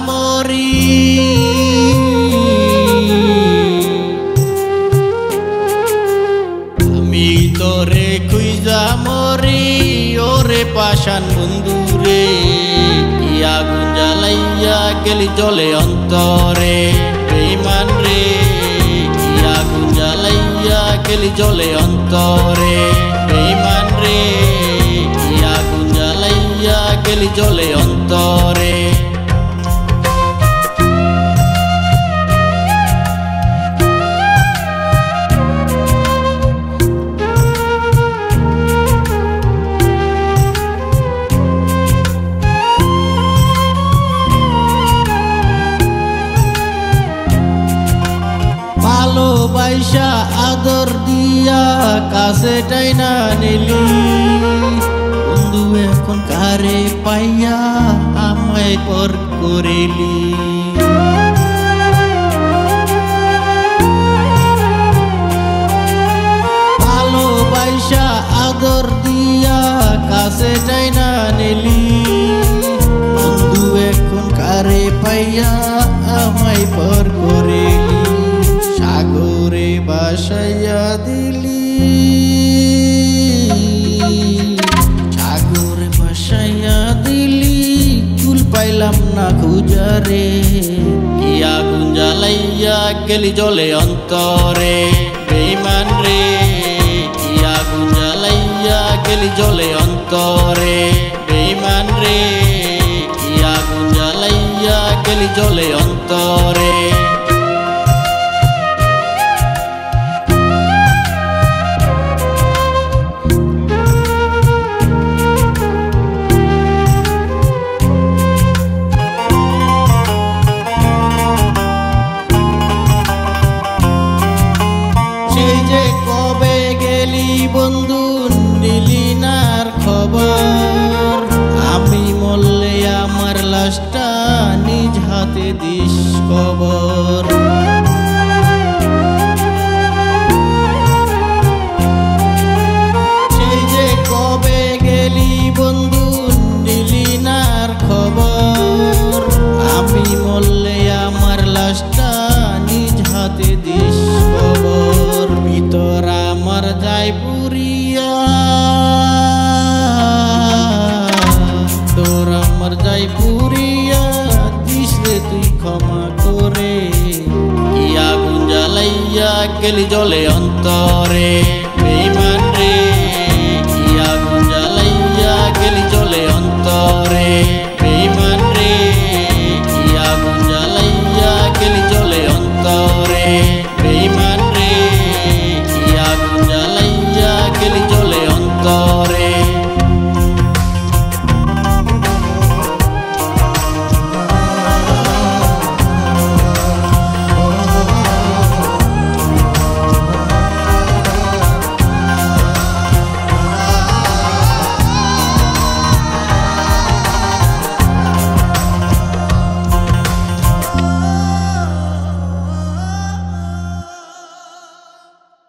মরি আমি তোরে খুঁজা মরি ওরে পাষাণ বন্ধুরে কি আগুন জ্বালাইয়া গেলি জলে অন্তরে বেঈমান রে কি আগুন জ্বালাইয়া গেলি জলে অন্তরে বেঈমান রে কি আগুন জ্বালাইয়া গেলি জলে অন্তরে ভালোবাসা আদর দিয়া কাছে টাইনা নিলি বন্ধু এখন কারে পাইয়া আমায় পর করিলি ভালোবাসা আদর দিয়া কাছে টাইনা নিলি বন্ধু এখন কারে পাইয়া আমায় পর করিলি সাগরে ভাসাইয়া দিলি সাগরে ভাসাইয়া দিলি কুল পাইলাম না খুঁজারে কি আগুন জ্বালাইয়া গেলি জলে অন্তরে বেঈমান রে কি আগুন জ্বালাইয়া গেলি জলে অন্তরে বেঈমান রে কি আগুন জ্বালাইয়া গেলি জলে অন্তরে কবে গেলি বন্ধু নিলি নার খবর আমি মরলে আমার লাশটা নিজ হাতে দিস কবর সেই যে কবে গেলি বন্ধু নিলি নার খবর আমি মরলে আমার লাশটা নিজ হাতে দিস কবর ভিতর আমার যাই পুরিয়া তোর আমার যাই পুরিয়া দিস রে তুই ক্ষমা করে কি আগুন জ্বালাইয়া গেলি জলে